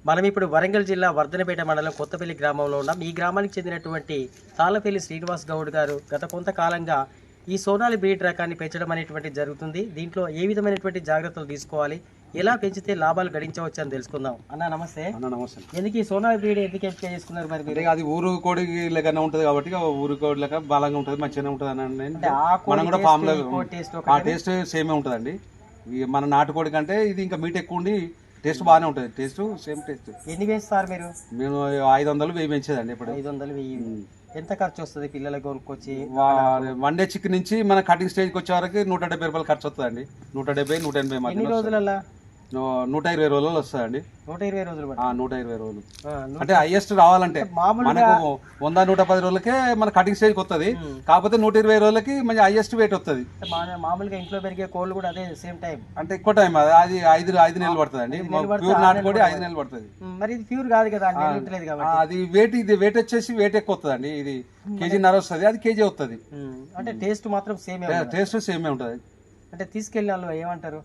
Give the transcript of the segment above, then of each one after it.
మనం ఇప్పుడు వరంగల్ జిల్లా వర్ధనపేట మండలం కొత్తపల్లి గ్రామంలో ఉన్నాం. ఈ గ్రామానికి చెందినటువంటి తాళ్ళపల్లి శ్రీనివాస్ గౌడ్ గారు గత కొంతకాలంగా ఈ సోనాలి బ్రీడ్ రకాన్ని పెంచడం అనేటువంటి జరుగుతుంది. దీంట్లో ఏ విధమైనటువంటి జాగ్రత్తలు తీసుకోవాలి, ఎలా పెంచితే లాభాలు గడించవచ్చు అని తెలుసుకుందాం. అన్న నమస్తే. నమస్తే. ఎందుకు ఈ సోనాలి బ్రీడ్ ఎందుకు ఎంపిక చేసుకున్నారు మరి మీరు? అది ఊరు కోడి లెక్కనే ఉంటది కాబట్టి ఊరు కోడి లెక్క బలంగా ఉంటది, మంచిగానే ఉంటది అని మనం కూడా ఫామ్ లో ఆ టేస్ట్ సేమే ఉంటదండి. మన నాటుకోడి కంటే ఇది ఇంకా మీట్ ఎక్కువ ఉండి టేస్ట్ బాగానే ఉంటుంది. Taste same taste. ఎన్ని వేస్తారు మీరు? మేము 500 1000 పెంచేదండి. ఇప్పుడు 500 1000. ఎంత ఖర్చు వస్తుంది పిల్లలకు కొనుక్కొచ్చి? వన్ డే చికెన్ నుంచి మన కటింగ్ స్టేజ్కి వచ్చే వరకు 170 రూపాయలు ఖర్చు వస్తుందండి. 170 180 ఎన్ని రోజులలో? 120 రోజులు వస్తుందండి. 120 రోజులు. 120 రోజులు అంటే హైయెస్ట్ రావాలంటే మనకు 100-110 రోజులకే మన కటింగ్ స్టేజ్కి వస్తుంది. కాకపోతే 120 రోజులకి మంచి హైయెస్ట్ వెయిట్ వస్తుంది. మామూలుగా ఇంట్లో పెరిగే కోళ్ళు కూడా అదే సేమ్ టైం అంటే ఎక్కువ టైం అది 5 నెలలు పడుతుంది అండి. ప్యూర్ నాటుకోడి 5 నెలలు పడుతుంది. మరి ఇది ప్యూర్ కాదు కదా, అది వెయిట్ వచ్చేసి వెయిట్ ఎక్కువ వస్తుంది అండి. ఇది కేజీన్నర వస్తుంది, అది కేజీ వస్తుంది. అంటే టేస్ట్ మాత్రం సేమ్, టేస్ట్ సేమే ఉంటుంది. అంటే తీసుకెళ్ళి వాళ్ళు ఏమంటారు?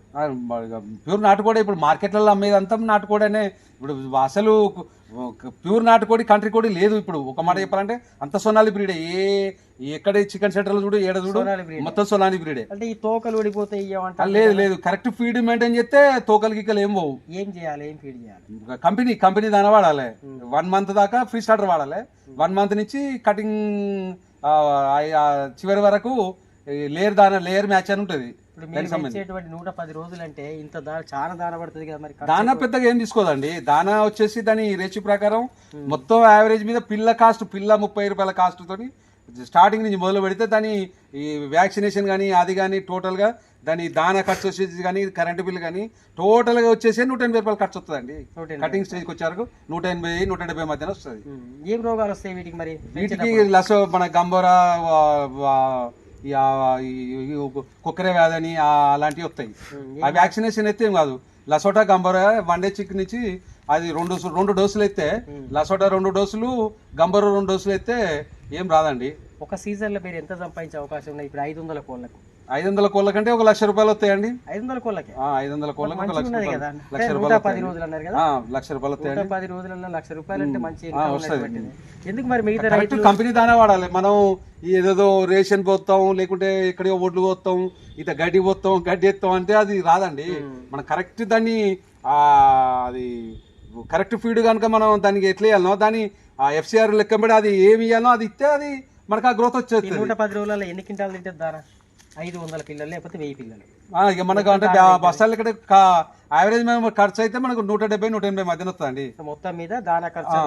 ప్యూర్ నాటుకోడి ఇప్పుడు మార్కెట్లలో అమ్మేదంతా నాటుకోడనే. ఇప్పుడు అసలు ప్యూర్ నాటుకోడి కంట్రీ కోడి లేదు. ఇప్పుడు ఒక మాట చెప్పాలంటే అంత సోనాలి బ్రీడే. ఎక్కడ చికెన్ సెంటర్లు చూడు, ఏడ చూడు, మొత్తం సోనాలి బ్రీడే. అంటే ఈ తోకలు ఊడిపోతాయి లేదు కరెక్ట్ ఫీడ్ మెయింటైన్ చేస్తే తోకలు గిక్కలు ఏం పోవు. ఏం చేయాలి, ఏం ఫీడ్ చేయాలి? కంపెనీ దాని వాడాలి. 1 మంత్ దాకా ఫ్రీ స్టార్టర్ వాడాలి. 1 మంత్ నుంచి కటింగ్ చివరి వరకు లేయర్ మ్యాచ్ అని ఉంటుంది. 110 రోజులు అంటే ఇంత చాలా దాన పడుతుంది కదా. మరి దానా పెద్దగా ఏం తీసుకోదండి. దానా వచ్చేసి దాని రేషియో ప్రకారం మొత్తం యావరేజ్ మీద పిల్ల 30 రూపాయల కాస్ట్ తోని స్టార్టింగ్ నుంచి మొదలు పెడితే దాని ఈ వ్యాక్సినేషన్ కానీ అది కానీ టోటల్గా దాని దానా ఖర్చు వచ్చేసి కానీ కరెంటు బిల్ కానీ టోటల్గా వచ్చేసి 180 రూపాయలు ఖర్చు వస్తుందండి. కటింగ్ స్టేజ్కి వచ్చారు 180-170 మధ్యన వస్తుంది. ఏం రోగాలు వస్తాయి వీటికి? మరి వీటికి లసో మన గంబోరా కుక్కరే వ్యాధి అలాంటివి వస్తాయి. ఆ వ్యాక్సినేషన్ అయితే ఏం కాదు. లసోటా గంబోరా 1 డే చిక్ నుంచి అది 2 డోసులు అయితే లసోటా 2 డోసులు, గంబోరా 2 డోసులు అయితే ఏం రాదండి. ఒక సీజన్ లో మీరు ఎంత సంపాదించే అవకాశం ఉన్నాయి? ఇప్పుడు 500 కోళ్ళకు 500 కోళ్ళ కంటే 1 లక్ష రూపాయలు వస్తాయండి. 500 కోళ్ళకి 500 కోళ్ళకి 1 లక్ష రూపాయలు. 110 రోజులు అన్నారు కదా, 1 లక్ష రూపాయలు వస్తాయండి. 110 రోజులలో 1 లక్ష రూపాయలు అంటే మంచి వస్తుంది. ఎందుకు మరి మిగతా రైతులు కంపెనీ దానా వాడాలి. మనం ఏదేదో రేషన్ పోతాం, లేకుంటే ఎక్కడో ఒడ్లు పోతాం, ఇట్లా గడ్డి పోతాం, గడ్డి ఎత్తాం అంటే అది రాదండి. మనం కరెక్ట్ దాన్ని అది కరెక్ట్ ఫీడ్ కనుక మనం దానికి ఎట్లా ఇవ్వాలనో దాన్ని FCR లెక్కబడి అది ఏమి ఇవ్వాలనో అది ఇస్తే అది మనకు ఆ గ్రోత్ వచ్చేది. 110 రోజులలో ఎన్ని క్వింటాలు తింటుంది దానా? 500 పిల్లలు లేకపోతే 1000 పిల్లలు. ఇక మనకు అంటే బస్తాలు ఇక్కడ యావరేజ్ మేము ఖర్చు అయితే మనకు 170-180 మధ్యన వస్తుందండి. మొత్తం మీద దానా ఖర్చు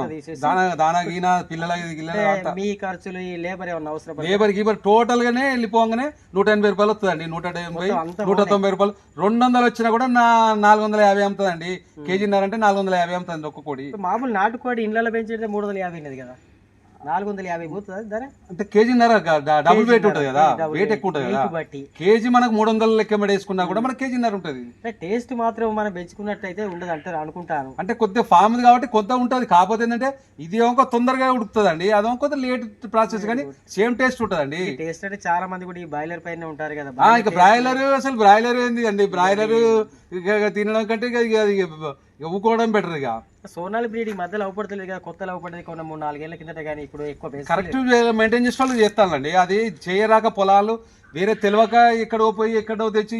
దానా గీన పిల్లల మీ ఖర్చులు, ఈ లేబర్ ఏమన్నా అవసరం? లేబర్ టోటల్ గానే వెళ్ళిపోగానే 180 రూపాయలు వస్తుందండి. 180-190 రూపాయలు. 200 వచ్చినా కూడా 450 అమ్ముతుందండి. కేజీన్నర అంటే 450 అమ్ముతుంది ఒక్క కోడి. మామూలు నాటుకోడి ఇళ్ళలో పెంచేది 350 ఉన్నది కదా, 450 పోతుంది ధర. అంటే కేజీన్నర డబుల్ వెయిట్ ఉంటుంది కదా, వెయిట్ ఎక్కువ ఉంటుంది కదా. కేజీ మనకు 300 లెక్క వేసుకున్నా కూడా మనకు కేజీన్నర ఉంటుంది. టేస్ట్ మాత్రం మనం పెంచుకున్నట్టయితే ఉండదు అంటారు అనుకుంటాను. అంటే కొద్దిగా ఫామ్ కాబట్టి కొత్త ఉంటుంది. కాకపోతే ఏంటంటే ఇది ఒక తొందరగా ఉడుకుతుందండి, అదో కొద్దిగా లేట్ ప్రాసెస్, కానీ సేమ్ టేస్ట్ ఉంటుందండి. టేస్ట్ అంటే చాలా మంది కూడా ఈ బాయిలర్ పైన ఉంటారు కదా. ఇక బ్రాయిలర్ ఏంది అండి, బ్రాయిలర్ తినడం కంటే ఊకోవడం బెటర్. ఇక సోనాలి బ్రీడ్ ఈ మధ్యలో అవపడతలేదు కదా, కొత్తలో అవపడేది కొన్ని 3-4 ఏళ్ల కిందట, కానీ ఇప్పుడు ఎక్కువ కరెక్ట్ మెయింటైన్ చేసే వాళ్ళు చేస్తానండి. అది చేయరాక పొలాలు వేరే తెలియక ఎక్కడో పోయి ఎక్కడో తెచ్చి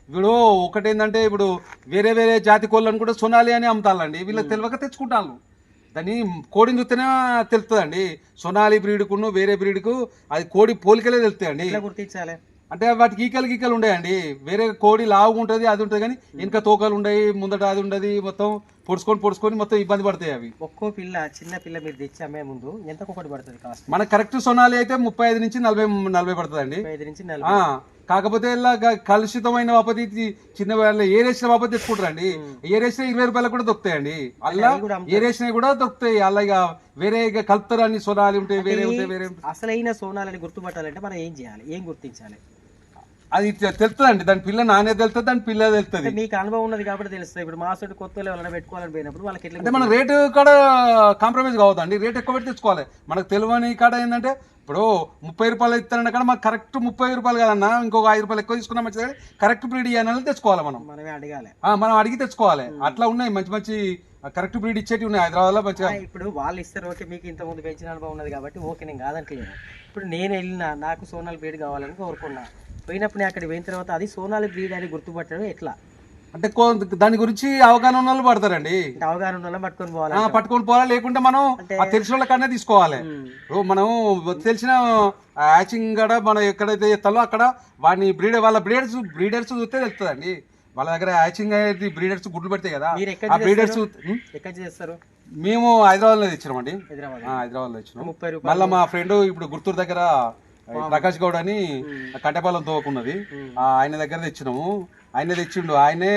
ఇప్పుడు ఒకటేందంటే ఇప్పుడు వేరే జాతి కోళ్ళని కూడా సోనాలి అని అమ్ముతానండి. వీళ్ళకి తెలియక తెచ్చుకుంటాను. దాన్ని కోడిని చూస్తేనే తెలుస్తుందండి. సోనాలి బ్రీడ్కును వేరే బ్రీడ్కు అది కోడి పోలికలే తెలుస్తాయండి. గుర్తించాలి అంటే వాటికి ఈకలు ఉండయండి. వేరే కోడి లావుగా ఉంటుంది, అది ఉంటుంది, కానీ ఇంకా తోకలు ఉండయి, ముందట అది ఉండదు, మొత్తం పొడుచుకొని మొత్తం ఇబ్బంది పడతాయి అవి. ఒక్కో పిల్ల చిన్న పిల్ల మీరు తెచ్చి అమ్మే ముందు ఎంత ఒకటి పడుతుంది కాస్ట్? మనకు కరెక్ట్ సోనాలి అయితే 35-40 పడుతుంది అండి. 35-40. కాకపోతే ఇలా కలుషితమైన వాపతి చిన్న ఏ రేసిన వాపతి తెచ్చుకుంటారండి. ఏ రేసిన 20 రూపాయలకు కూడా దొరుకుతాయండి. అలా ఏ రేసిన కూడా దొరుకుతాయి. అలా ఇక వేరే కలుపుతారు అన్ని సోనాలి ఉంటాయి, వేరే ఉంటాయి. వేరే అసలైన సోనాలని గుర్తుపట్టాలంటే మనం ఏం చేయాలి, ఏం గుర్తించాలి? అది తెలుస్తుందండి. దాని పిల్ల నాణ్యత తెలుస్తుంది, దాని పిల్ల తెలుస్తుంది. మీకు అనుభవం ఉన్నది కాబట్టి తెలుస్తుంది. ఇప్పుడు మా సైడ్ కొత్త ఎవరైనా పెట్టుకోవాలని పోయినప్పుడు వాళ్ళకి ఎట్లా అంటే మన రేటు కాడ కాంప్రమైజ్ కావద్దండి. రేట్ ఎక్కువ పెట్టి తెచ్చుకోవాలి. మనకు తెలియని కాడ ఏంటంటే ఇప్పుడు 30 రూపాయలు ఇస్తారన్న కాడ మాకు కరెక్ట్ 30 రూపాయలు కదన్నా, ఇంకొక 5 రూపాయలు ఎక్కువ తీసుకున్నా మంచిది. కరెక్ట్ బ్రీడ్ ఇవ్వాలని తెచ్చుకోవాలి. మనమే అడగాలి, మనం అడిగి తెచ్చుకోవాలి. అట్లా ఉన్నాయి మంచి కరెక్ట్ బ్రీడ్ ఇచ్చేటివి ఉన్నాయి హైదరాబాద్లో మంచిగా. ఇప్పుడు వాళ్ళు ఇస్తారు ఓకే, మీకు ఇంత ముందు పెంచిన అనుభవం ఉన్నది కాబట్టి ఓకే, నేను కాదంటలేను. ఇప్పుడు నేను వెళ్ళినా నాకు సోనాలి బ్రీడ్ కావాలని కోరుకున్నా, పోయినప్పుడు నేను అక్కడికి పోయిన తర్వాత అది సోనాలి బ్రీడ్ అని గుర్తుపట్టడం ఎట్లా? అంటే దాని గురించి అవగాహన ఉన్న వాళ్ళు పడతారండి. అంటే అవగాహన ఉన్న వాళ్ళని పట్టుకొని పోవాలి, పట్టుకొని పోవాలి. లేకుంటే మనం ఆ తెలిసిన వాళ్ళకన్నా తీసుకోవాలి. మనం తెలిసిన హ్యాచింగ్ కూడా మనం ఎక్కడైతే ఎత్తాలో అక్కడ వాడిని వాళ్ళ బ్రీడర్స్ చూస్తే తెలుస్తుందండి. వాళ్ళ దగ్గర హ్యాచింగ్ అనేది బ్రీడర్స్ గుడ్లు పెడతాయి కదా, ఆ బ్రీడర్స్. ఎక్కడ చేస్తారు? మేము హైదరాబాద్లో తెచ్చినామండి. హైదరాబాద్లో తెచ్చినాం. 30 రూపాయలు. మళ్ళీ మా ఫ్రెండ్ ఇప్పుడు గుర్తూరు దగ్గర ప్రకాష్ గౌడ్ అని కట్టెపాలెం తోకున్నది, ఆయన దగ్గర తెచ్చినాము. ఆయన తెచ్చిండు. ఆయనే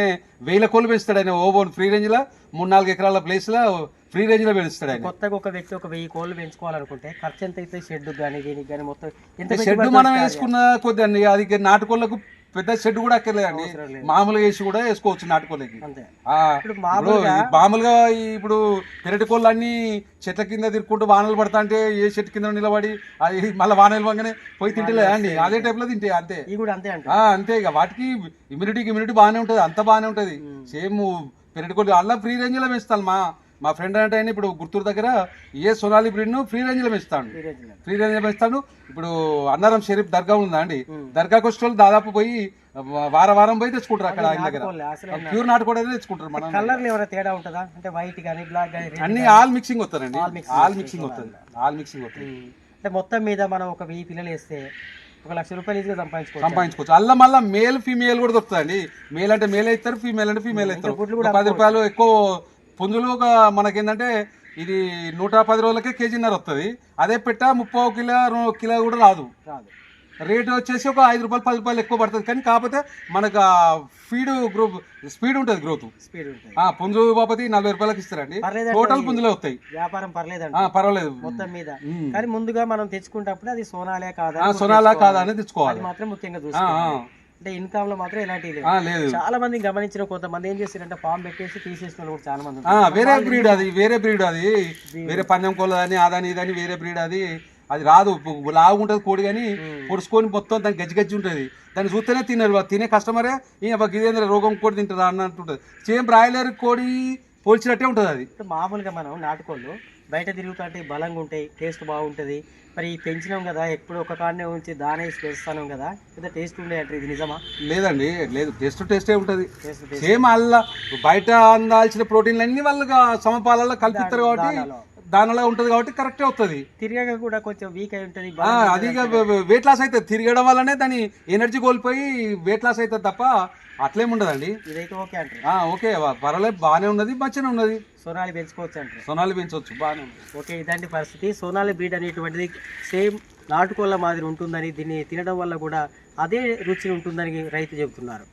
1000 కోళ్ళు పెంచుతాడు. ఆయన ఓబోన్ ఫ్రీ రేంజ్ లో 3-4 ఎకరాల ప్లేస్ లో ఫ్రీ రేంజ్ లో పెంచుతాడు ఆయన. కొత్తగా ఒక వ్యక్తి ఒక 1000 కోళ్ళు పెంచుకోవాలనుకుంటే ఖర్చు ఎంత అయితే? షెడ్ కానీ దీనికి కానీ మొత్తం ఎంత? షెడ్ మనం వేసుకున్న కొద్ది అండి, అది నాటుకోళ్ళకు పెద్ద షెడ్ కూడా అక్కర్లేదండి, మామూలుగా వేసి కూడా వేసుకోవచ్చు నాటుకోళ్ళకి. మామూలుగా ఇప్పుడు పెరటి కోళ్ళు అన్ని చెట్ల కింద తిరుక్కుంటూ వానలు పడతా అంటే ఏ చెట్టు కింద నిలబడి అది మళ్ళీ వానలు పడగానే పోయి తింటలేదా అండి, అదే టైప్ లో తింటే అంతే. అంతే ఇక వాటికి ఇమ్యూనిటీ బాగానే ఉంటది, అంత బాగానే ఉంటది. సేమ్ పెరటి కోళ్ళు అలా ఫ్రీ రేంజ్ లో పెంచుతాను. మా ఫ్రెండ్ అంటే ఆయన ఇప్పుడు గుర్తూరు దగ్గర సోనాలి బ్రీడ్ ను ఫ్రీ రేంజ్ లో పెంచుతాడు. ఇప్పుడు అన్నారం షరీఫ్ దర్గా ఉందా అండి, దర్గాకి వచ్చే వాళ్ళు దాదాపు పోయి వారం పోయి తెచ్చుకుంటారు అక్కడ ఆయన దగ్గర. ప్యూర్ నాటుకోడి తెచ్చుకుంటారు. మనం కలర్ ఏమైనా తేడా ఉంటుందా? అంటే వైట్ గానీ బ్లాక్ గానీ అన్ని ఆల్ మిక్సింగ్ వస్తారండి, ఆల్ మిక్సింగ్ వస్తుంది. అంటే మొత్తం మీద మనం ఒక 1000 పిల్లలు వేస్తే 1 లక్ష రూపాయలు ఈజీగా సంపాదించుకోవచ్చు. అల్ల మళ్ళీ మేల్ ఫీమేల్ కూడా దొరుకుతుంది. మేల్ అంటే మేల్ అవుతారు, ఫీమేల్ అంటే ఫీమేల్ అవుతారు. 10 రూపాయలు ఎక్కువ పుంజులు. మనకేంటంటే ఇది 110 రోజులకే కేజీన్నర వస్తుంది. అదే పెట్ట 30 కిలో కూడా రాదు. రేటు వచ్చేసి ఒక 5 రూపాయలు 10 రూపాయలు ఎక్కువ పడుతుంది. కానీ కాకపోతే మనకు ఫీడ్ స్పీడ్ ఉంటుంది, గ్రోత్ పుంజు బాపతి 40 రూపాయలకి ఇస్తారండి. టోటల్ పుంజులే వస్తాయి. వ్యాపారం పర్వాలేదు మొత్తం మీద. కానీ ముందుగా మనం తెచ్చుకుంటప్పుడు అది సోనాలే కాదా అని తెచ్చుకోవాలి. మాత్రం ముఖ్యంగా చూసుకోవాలి. అంటే ఇన్కమ్ లో మాత్రం ఎలాంటి లేదు. చాలా మంది గమనించిన కొంతమంది ఏం చేస్తారంటే ఫామ్ పెట్టేసి తీసేసిన కూడా చాలా మంది. వేరే బ్రీడ్ అది వేరే పందెం కోళ్ళ అని అదని ఇదని వేరే బ్రీడ్ అది రాదు. లాగుంటది కోడి కానీ పొడుచుకొని మొత్తం దానికి గజ్జి ఉంటుంది. దాన్ని చూస్తేనే తినరు, తినే కస్టమరే ఇదేంద్ర రోగం కోడి తింటారా అన్నట్టుంటది. సేమ్ బ్రాయిలర్ కోడి పోల్చినట్టే ఉంటుంది అది. మామూలుగా మనం నాటుకోళ్ళు బయట తిరుగుతుంటే బలంగా ఉంటాయి, టేస్ట్ బాగుంటుంది. మరి పెంచినాం కదా, ఎప్పుడు ఒక కాడనే ఉంచి దానే పెంచుతాం కదా, ఏదో టేస్ట్ ఉండే అంటే ఇది నిజమా? లేదండి, లేదు. టేస్టే ఉంటుంది. సేమ్ అలా బయట అందాల్సిన ప్రోటీన్లు అన్ని వాళ్ళగా సమపాలలో కల్పిస్తారు కాబట్టి దానిలో ఉంటది కాబట్టి కరెక్టే వస్తుంది. తిరగక కూడా కొంచెం వీక్ అయి ఉంటుంది. అది వెయిట్ లాస్ అవుతుంది. తిరగడం వల్లనే దాని ఎనర్జీ కోల్పోయి వెయిట్ లాస్ అవుతుంది తప్ప అట్లేముండదండి. ఇదైతే ఓకే అంటారు. ఓకే, పర్వాలేదు, బాగానే ఉన్నది, మంచిగా ఉన్నది. సోనాలి పెంచుకోవచ్చు అంటారు. సోనాలి పెంచవచ్చు, బాగానే ఉంది. ఓకే, ఇదంటి పరిస్థితి. సోనాలి బ్రీడ్ అనేటువంటిది సేమ్ నాటుకోళ్ళ మాదిరి ఉంటుందని, దీన్ని తినడం వల్ల కూడా అదే రుచి ఉంటుందని రైతు చెబుతున్నారు.